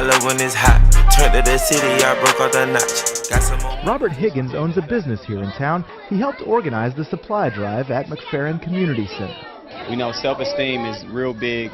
love when it's hot. Turned to the city, I broke out the notch. Got some more. Robert Higgins owns a business here in town. He helped organize the supply drive at McFerrin Community Center. We know self-esteem is real big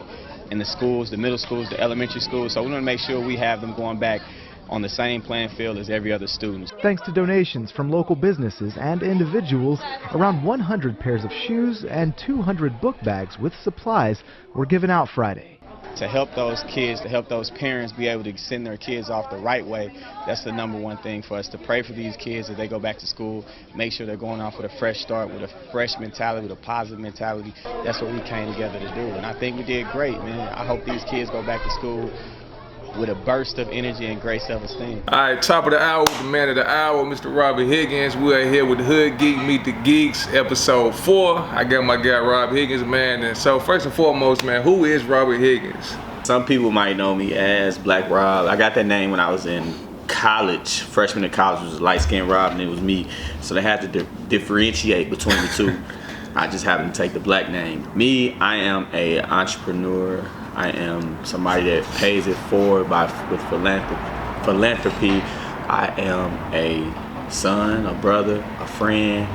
in the schools, the middle schools, the elementary schools, so we want to make sure we have them going back on the same playing field as every other student. Thanks to donations from local businesses and individuals, around 100 pairs of shoes and 200 book bags with supplies were given out Friday. To help those kids, to help those parents be able to send their kids off the right way, that's the number one thing for us, to pray for these kids as they go back to school, make sure they're going off with a fresh start, with a fresh mentality, with a positive mentality. That's what we came together to do, and I think we did great, man. I hope these kids go back to school with a burst of energy and great self-esteem. All right, top of the hour with the man of the hour, Mr. Robert Higgins. We are here with Hood Geek Meet the Geeks, episode 4. I got my guy Rob Higgins, man. And so first and foremost, man, who is Robert Higgins? Some people might know me as Black Rob. I got that name when I was in college. Freshman in college was light-skinned Rob, and it was me. So they had to differentiate between the two. I just happened to take the black name. Me, I am an entrepreneur. I am somebody that pays it forward with philanthropy. I am a son, a brother, a friend,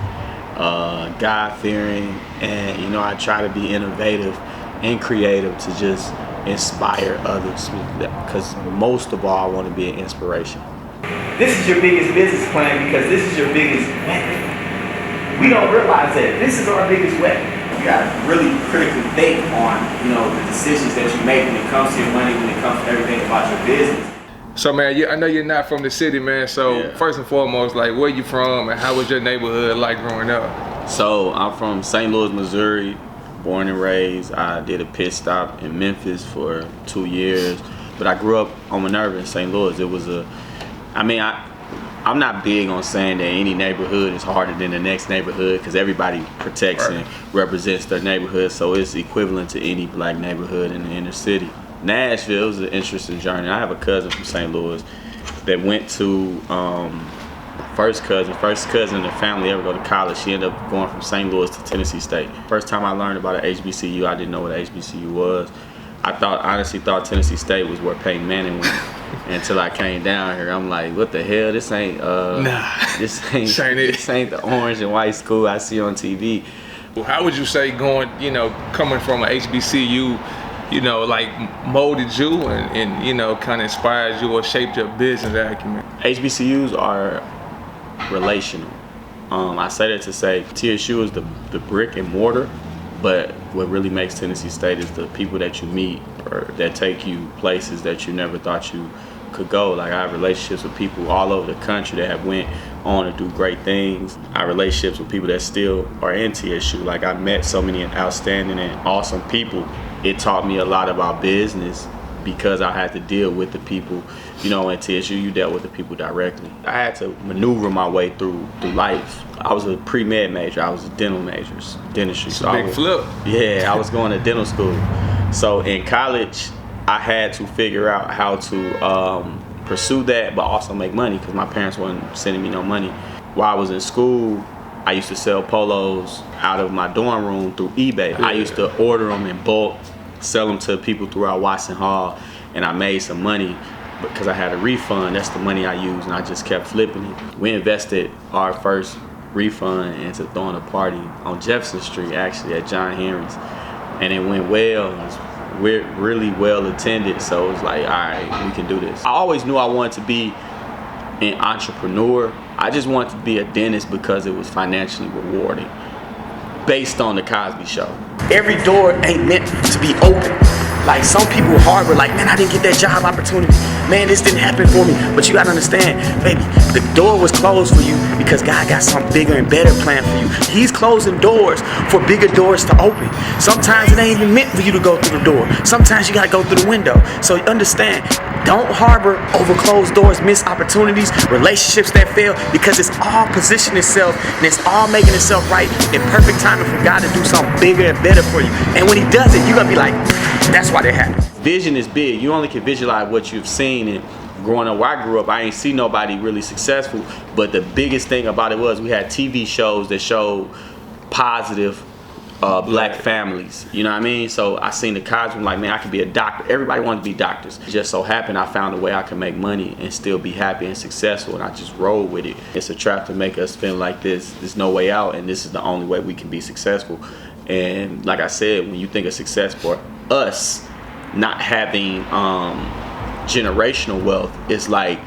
God-fearing, and you know, I try to be innovative and creative to just inspire others, because most of all, I want to be an inspiration. This is your biggest business plan because this is your biggest weapon. We don't realize that this is our biggest weapon. You gotta really critically think on, you know, the decisions that you make when it comes to your money, when it comes to everything about your business. So, man, I know you're not from the city, man. So, First and foremost, like, where you from and how was your neighborhood like growing up? So, I'm from St. Louis, Missouri, born and raised. I did a pit stop in Memphis for 2 years, but I grew up on Minerva in St. Louis. It was I'm not big on saying that any neighborhood is harder than the next neighborhood, because everybody protects and represents their neighborhood, so it's equivalent to any black neighborhood in the inner city. Nashville was an interesting journey. I have a cousin from St. Louis that went to first cousin in the family ever go to college. She ended up going from St. Louis to Tennessee State. First time I learned about an HBCU, I didn't know what an HBCU was. I honestly thought Tennessee State was where Peyton Manning went. Until I came down here, I'm like, what the hell? This ain't this ain't the orange and white school I see on TV. Well, how would you say coming from an HBCU, like molded you and kind of inspired you or shaped your business acumen? HBCUs are relational. I say that to say TSU is the brick and mortar, but what really makes Tennessee State is the people that you meet or that take you places that you never thought you could go. Like, I have relationships with people all over the country that have went on to do great things. I have relationships with people that still are in TSU. Like, I met so many outstanding and awesome people. It taught me a lot about business because I had to deal with the people. In TSU, you dealt with the people directly. I had to maneuver my way through life. I was a pre-med major. I was a dental major, dentistry. It's a big flip. Yeah, I was going to dental school. So in college, I had to figure out how to pursue that, but also make money because my parents weren't sending me no money. While I was in school, I used to sell polos out of my dorm room through eBay. Yeah. I used to order them in bulk, sell them to people throughout Watson Hall, and I made some money because I had a refund. That's the money I used, and I just kept flipping it. We invested our first refund into throwing a party on Jefferson Street, actually, at John Henry's, and it went well. We're really well attended, so it's like, all right, we can do this. I always knew I wanted to be an entrepreneur. I just wanted to be a dentist because it was financially rewarding, based on the Cosby Show. Every door ain't meant to be open. Like, some people harbor, like, man, I didn't get that job opportunity. Man, this didn't happen for me. But you gotta understand, baby, the door was closed for you because God got something bigger and better planned for you. He's closing doors for bigger doors to open. Sometimes it ain't even meant for you to go through the door. Sometimes you gotta go through the window. So understand, don't harbor over closed doors, missed opportunities, relationships that fail, because it's all positioning itself and it's all making itself right in perfect timing for God to do something bigger and better for you. And when he does it, you're gonna be like, that's why they happen. Vision is big. You only can visualize what you've seen. And growing up where I grew up, I ain't see nobody really successful. But the biggest thing about it was we had TV shows that showed positive black families. You know what I mean? So I seen the college, I'm like, man, I could be a doctor. Everybody wanted to be doctors. It just so happened I found a way I could make money and still be happy and successful, and I just rolled with it. It's a trap to make us feel like there's no way out, and this is the only way we can be successful. And like I said, when you think of success for us, not having generational wealth, it's like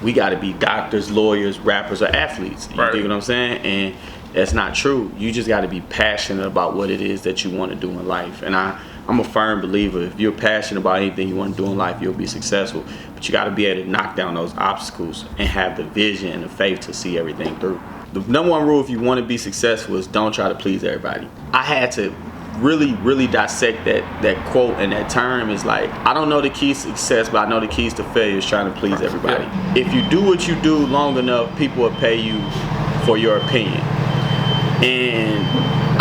we got to be doctors, lawyers, rappers, or athletes. You Right. dig what I'm saying? And that's not true. You just got to be passionate about what it is that you want to do in life. And I'm a firm believer, if you're passionate about anything you want to do in life, you'll be successful. But you got to be able to knock down those obstacles and have the vision and the faith to see everything through. The number one rule if you want to be successful is don't try to please everybody. I had to really dissect that quote, and that term is like, I don't know the keys to success, but I know the keys to failure is trying to please everybody. If you do what you do long enough, people will pay you for your opinion. And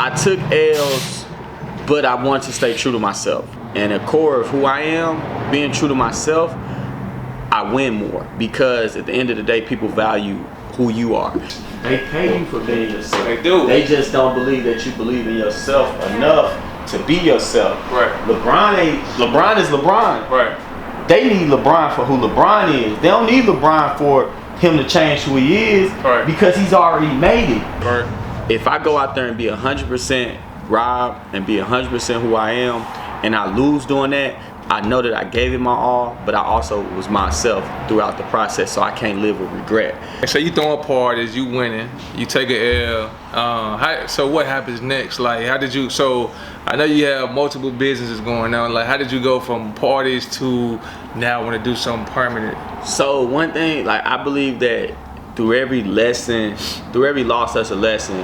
I took L's, but I wanted to stay true to myself. And the core of who I am, being true to myself, I win more, because at the end of the day, people value who you are. They pay you for being yourself. They do. They just don't believe that you believe in yourself enough to be yourself. Right. LeBron is LeBron. Right. They need LeBron for who LeBron is. They don't need LeBron for him to change who he is, Right. because he's already made it. Right. If I go out there and be 100% Rob and be 100% who I am, and I lose doing that, I know that I gave it my all, but I also was myself throughout the process, so I can't live with regret. And so you throwing parties, you winning, you take an L. So what happens next? Like, how did you? So I know you have multiple businesses going on. Like, how did you go from parties to now want to do something permanent? So one thing, like, I believe that through every lesson, through every loss, that's a lesson.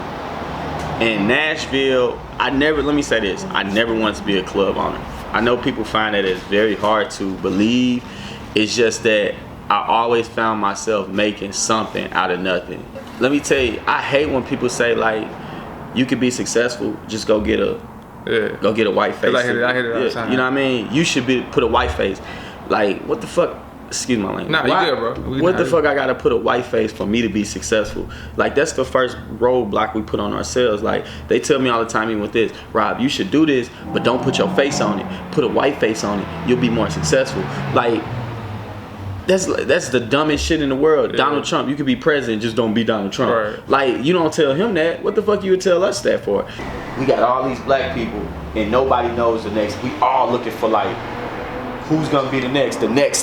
In Nashville, let me say this, I never wanted to be a club owner. I know people find that it's very hard to believe. It's just that I always found myself making something out of nothing. Let me tell you, I hate when people say, like, you could be successful, just go get a white face. I hear it all the time. You know what I mean? You should put a white face. Like, what the fuck? Excuse my language. Nah, you good, bro. What the fuck I gotta put a white face for me to be successful? Like, that's the first roadblock we put on ourselves. Like, they tell me all the time, even with this, Rob, you should do this, but don't put your face on it. Put a white face on it. You'll be more successful. Like, that's the dumbest shit in the world. Yeah. Donald Trump, you could be president, just don't be Donald Trump. Right. Like, you don't tell him that. What the fuck you would tell us that for? We got all these black people, and nobody knows the next. We all looking for, like, who's gonna be the next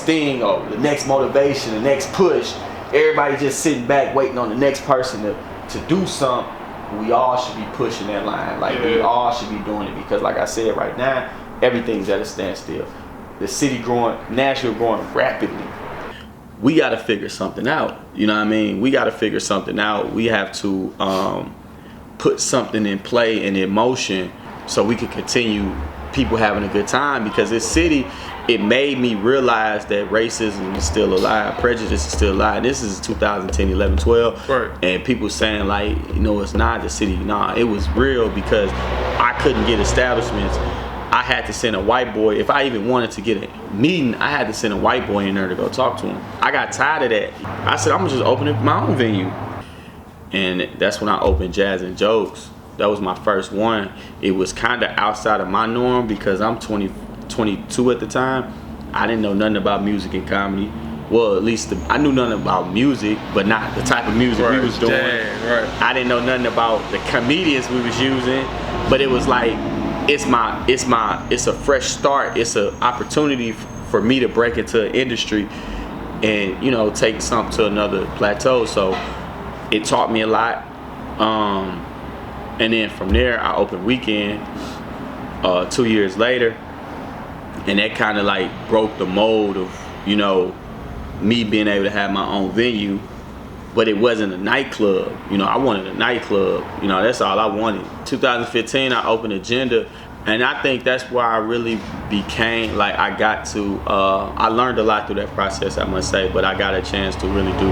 thing, or the next motivation, the next push. Everybody just sitting back waiting on the next person to do something. We all should be pushing that line. Like, we all should be doing it, because like I said, right now, everything's at a standstill. The city growing, Nashville growing rapidly. We gotta figure something out. You know what I mean? We gotta figure something out. We have to put something in play and in motion so we can continue people having a good time, because this city, it made me realize that racism is still alive, prejudice is still alive. This is 2010, 11, 12. Right. And people saying, like, you know, it's not the city. Nah, it was real, because I couldn't get establishments. I had to send a white boy. If I even wanted to get a meeting, I had to send a white boy in there to go talk to him. I got tired of that. I said, I'm gonna just open up my own venue. And that's when I opened Jazz and Jokes. That was my first one. It was kind of outside of my norm, because I'm 22 at the time. I didn't know nothing about music and comedy. Well, at least I knew nothing about music, but not the type of music we was doing. Right. I didn't know nothing about the comedians we was using, but it was like, it's a fresh start. It's an opportunity for me to break into an industry and, you know, take something to another plateau. So it taught me a lot. And then from there, I opened Weekend 2 years later, and that kind of like broke the mold of, you know, me being able to have my own venue. But it wasn't a nightclub. You know, I wanted a nightclub. You know, that's all I wanted. 2015, I opened Agenda, and I think that's where I really became, like, I got to, I learned a lot through that process, I must say, but I got a chance to really do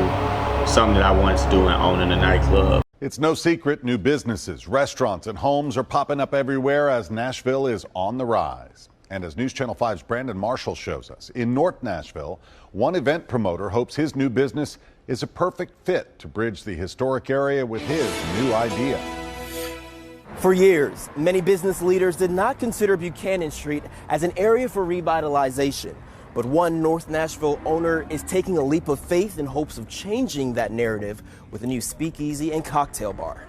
something that I wanted to do in owning a nightclub. It's no secret new businesses, restaurants, and homes are popping up everywhere as Nashville is on the rise. And as News Channel 5's Brandon Marshall shows us, in North Nashville, one event promoter hopes his new business is a perfect fit to bridge the historic area with his new idea. For years, many business leaders did not consider Buchanan Street as an area for revitalization. But one North Nashville owner is taking a leap of faith in hopes of changing that narrative with a new speakeasy and cocktail bar.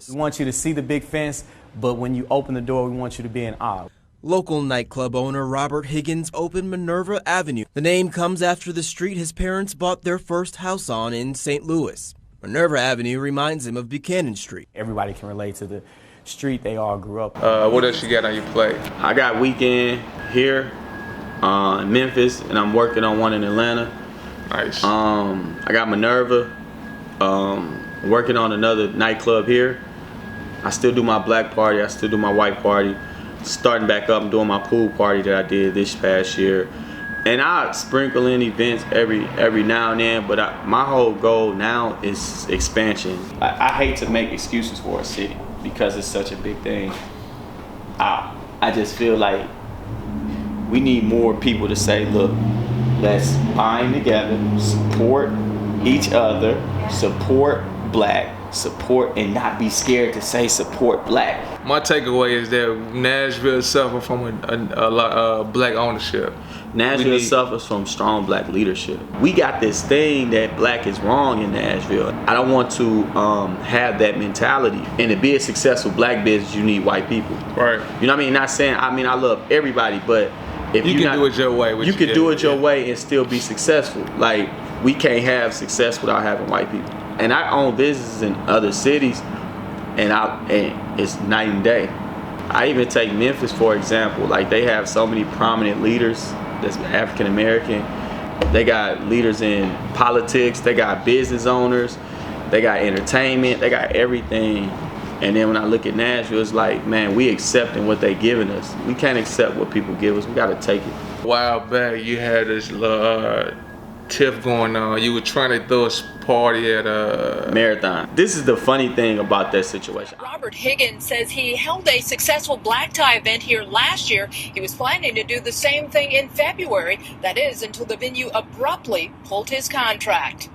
We want you to see the big fence, but when you open the door, we want you to be in awe. Local nightclub owner Robert Higgins opened Minerva Avenue. The name comes after the street his parents bought their first house on in St. Louis. Minerva Avenue reminds him of Buchanan Street. Everybody can relate to the street they all grew up. What else you got on your plate? I got weekend here in Memphis, and I'm working on one in Atlanta. Nice. I got Minerva, working on another nightclub here. I still do my black party, I still do my white party. Starting back up and doing my pool party that I did this past year. And I sprinkle in events every now and then, but my whole goal now is expansion. I hate to make excuses for a city because it's such a big thing. I just feel like we need more people to say, look, let's bind together, support each other, support black, support, and not be scared to say support black. My takeaway is that Nashville suffers from a lot of black ownership. Nashville suffers from strong black leadership. We got this thing that black is wrong in Nashville. I don't want to have that mentality. And to be a successful black business, you need white people. Right. You know what I mean? Not saying, I mean, I love everybody, but if you can do it your way. You can do it your way and still be successful. Like, we can't have success without having white people. And I own businesses in other cities, and it's night and day. I even take Memphis, for example. Like, they have so many prominent leaders that's African American. They got leaders in politics, they got business owners, they got entertainment, they got everything. And then when I look at Nashville, it's like, man, we accepting what they giving us. We can't accept what people give us, we gotta take it. A while back, you had this tiff going on. You were trying to throw a party at a marathon. This is the funny thing about that situation. Robert Higgins says he held a successful black tie event here last year. He was planning to do the same thing in February. That is, until the venue abruptly pulled his contract.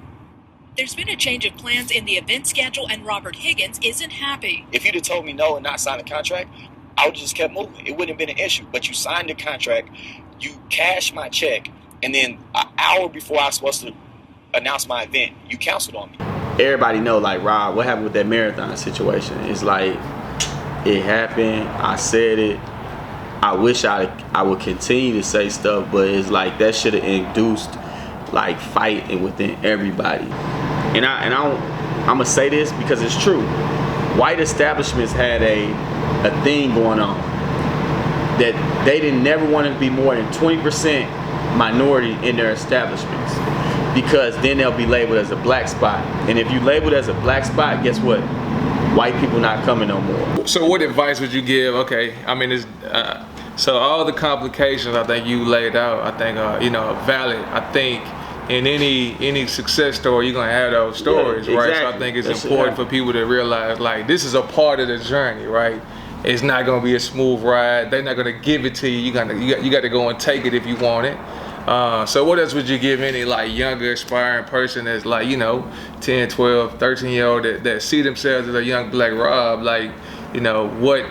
There's been a change of plans in the event schedule, and Robert Higgins isn't happy. If you'd have told me no and not signed a contract, I would have just kept moving. It wouldn't have been an issue. But you signed a contract, you cashed my check, and then an hour before I was supposed to announce my event, you canceled on me. Everybody know, like, Rob, what happened with that marathon situation? It's like, it happened, I said it. I wish I would continue to say stuff, but it's like that should have induced like fighting within everybody. And I'm gonna say this because it's true. White establishments had a thing going on that they didn't never want to be more than 20% minority in their establishments, because then they'll be labeled as a black spot. And if you labeled as a black spot, guess what? White people not coming no more. So what advice would you give? Okay, I mean, it's, so all the complications I think you laid out, I think are valid. I think in any success story, you're gonna have those stories, yeah, exactly. right? So I think it's important for people to realize, like, this is a part of the journey, right? It's not gonna be a smooth ride. They're not gonna give it to you. You got to go and take it if you want it. So what else would you give any like younger aspiring person that's like, 10, 12, 13-year-old that see themselves as a young black Rob, like, what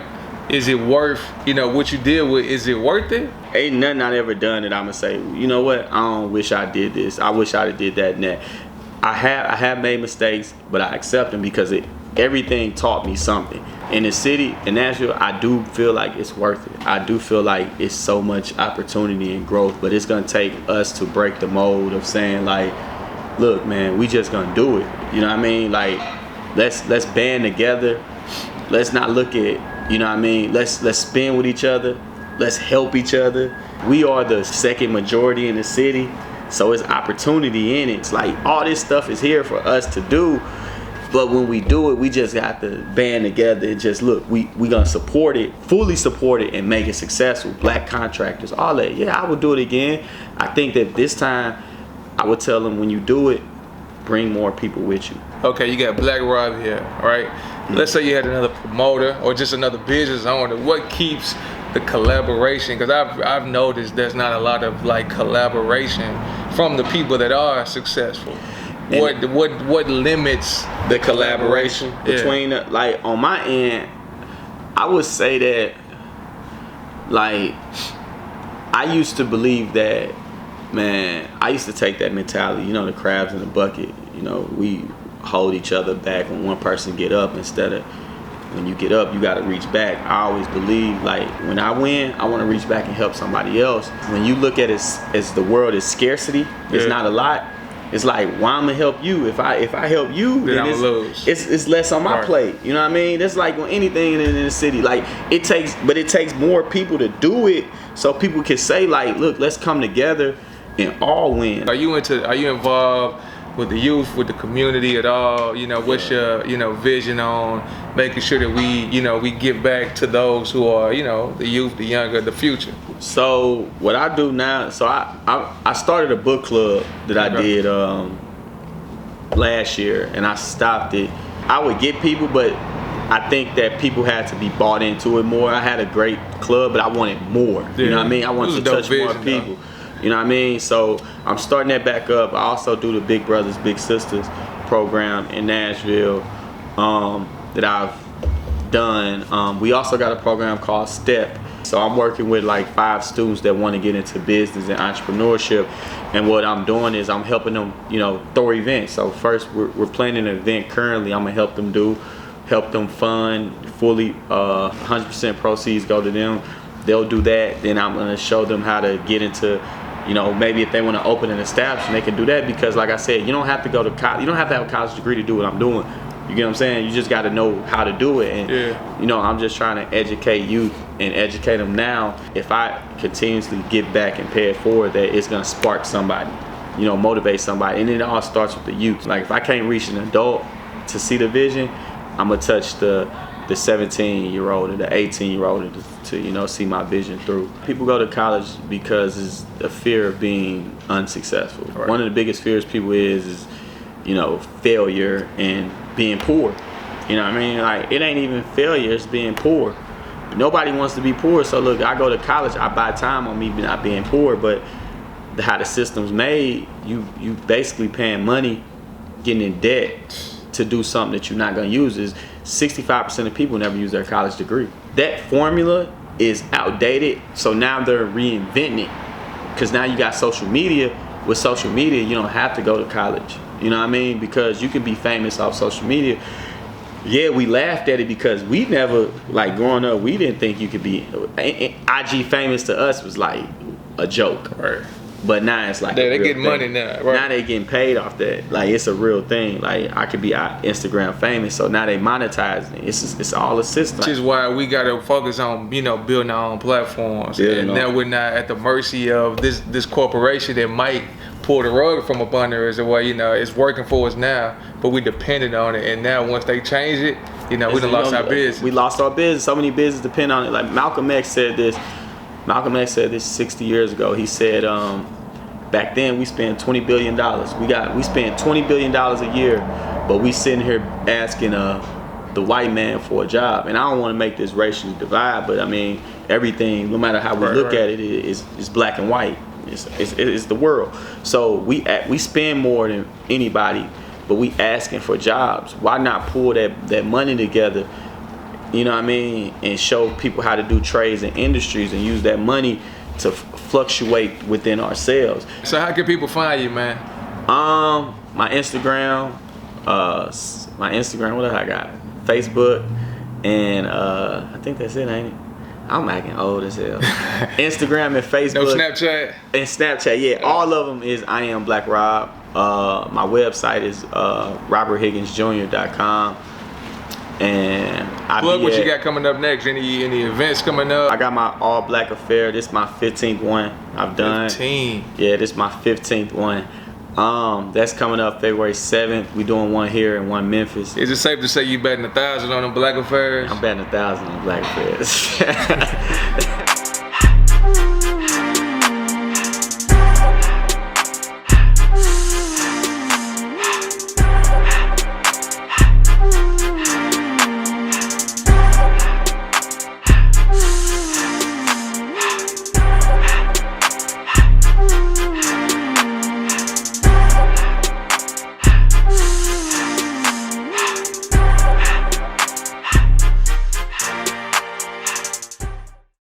is it worth, what you deal with, is it worth it? Ain't nothing I've ever done that I'm gonna say, you know what, I don't wish I did this, I wish I'd have did that and that. I have made mistakes, but I accept them because everything taught me something. In the city, in Nashville, I do feel like it's worth it. I do feel like it's so much opportunity and growth, but it's gonna take us to break the mold of saying, like, look, man, we just gonna do it. You know what I mean? Like, let's band together. Let's not look at, let's spin with each other. Let's help each other. We are the second majority in the city, so it's opportunity in it. It's like all this stuff is here for us to do. But when we do it, we just got to band together and just look, we gonna support it, fully support it, and make it successful. Black contractors, all that. Yeah, I would do it again. I think that this time, I would tell them, when you do it, bring more people with you. Okay, you got Black Rob here, all right? Mm-hmm. Let's say you had another promoter or just another business owner. What keeps the collaboration? Because I've noticed there's not a lot of like collaboration from the people that are successful. What limits the collaboration between like on my end? I would say that, like, I used to believe that, man, I used to take that mentality, you know, the crabs in the bucket. You know, we hold each other back when one person get up instead of when you get up, you got to reach back. I always believe, like, when I win, I want to reach back and help somebody else. When you look at it as the world is scarcity, it's not a lot. It's like, why I'm gonna help you? If I help you, then it's less on my plate. You know what I mean? That's like on anything in the city. Like, it takes more people to do it, so people can say, like, look, let's come together and all win. Are you involved with the youth, with the community at all? You know, what's your, you know, vision on making sure that we, you know, we give back to those who are, you know, the youth, the younger, the future? So what I do now, so I started a book club that I did last year, and I stopped it. I would get people, but I think that people had to be bought into it more. I had a great club, but I wanted more. You know what I mean? I wanted to touch more people. You know what I mean? So I'm starting that back up. I also do the Big Brothers, Big Sisters program in Nashville that I've done. We also got a program called STEP. So I'm working with like 5 students that want to get into business and entrepreneurship. And what I'm doing is I'm helping them, you know, throw events. So first we're planning an event currently I'm going to help them fund fully, 100% proceeds go to them. They'll do that. Then I'm going to show them how to get into, you know, maybe if they want to open an establishment, they can do that, because like I said, you don't have to go to college. You don't have to have a college degree to do what I'm doing. You get what I'm saying? You just got to know how to do it. And, you know, I'm just trying to educate youth and educate them now. If I continuously give back and pay it forward, that it's going to spark somebody, you know, motivate somebody. And it all starts with the youth. Like, if I can't reach an adult to see the vision, I'm going to touch the 17-year-old or the 18-year-old to, you know, see my vision through. People go to college because it's a fear of being unsuccessful. Right. One of the biggest fears people is, you know, failure and being poor. You know what I mean? Like, it ain't even failure, it's being poor. Nobody wants to be poor. So look, I go to college, I buy time on me not being poor, but how the system's made, you basically paying money, getting in debt to do something that you're not gonna use. Is 65% of people never use their college degree. That formula is outdated, so now they're reinventing it. Because now you got social media. With social media, you don't have to go to college. You know what I mean? Because you can be famous off social media. Yeah, we laughed at it because we never, like, growing up, we didn't think you could be, IG famous to us was like a joke. Right. But now it's like they getting money now. Right. Now they getting paid off that. Like, it's a real thing. Like, I could be Instagram famous, so now they monetizing it. It's all a system. Which is why we gotta focus on, you know, building our own platforms. And now we're not at the mercy of this corporation that might pull the rug from up under us. Well, you know, it's working for us now, but we depended on it. And now once they change it, you know, we done lost our business. We lost our business. So many businesses depend on it. Like Malcolm X said this. Malcolm X said this 60 years ago. He said, back then we spent $20 billion. We spent $20 billion a year, but we sitting here asking the white man for a job. And I don't want to make this racially divide, but I mean, everything, no matter how we look at it, is black and white. It's the world. So we spend more than anybody, but we asking for jobs. Why not pull that money together, you know what I mean, and show people how to do trades and industries and use that money to fluctuate within ourselves. So how can people find you, man? My Instagram, what else I got? Facebook, and I think that's it, ain't it? I'm acting old as hell. Instagram and Facebook. No Snapchat? And Snapchat, yeah. All of them is I Am Black Rob. My website is roberthigginsjr.com. And what you got coming up next? Any events coming up? I got my All Black Affair. This is my 15th one I've done. 15? Yeah, this is my 15th one. That's coming up February 7th. We doing one here and one in Memphis. Is it safe to say you betting 1,000 on them Black Affairs? I'm betting 1,000 on Black Affairs.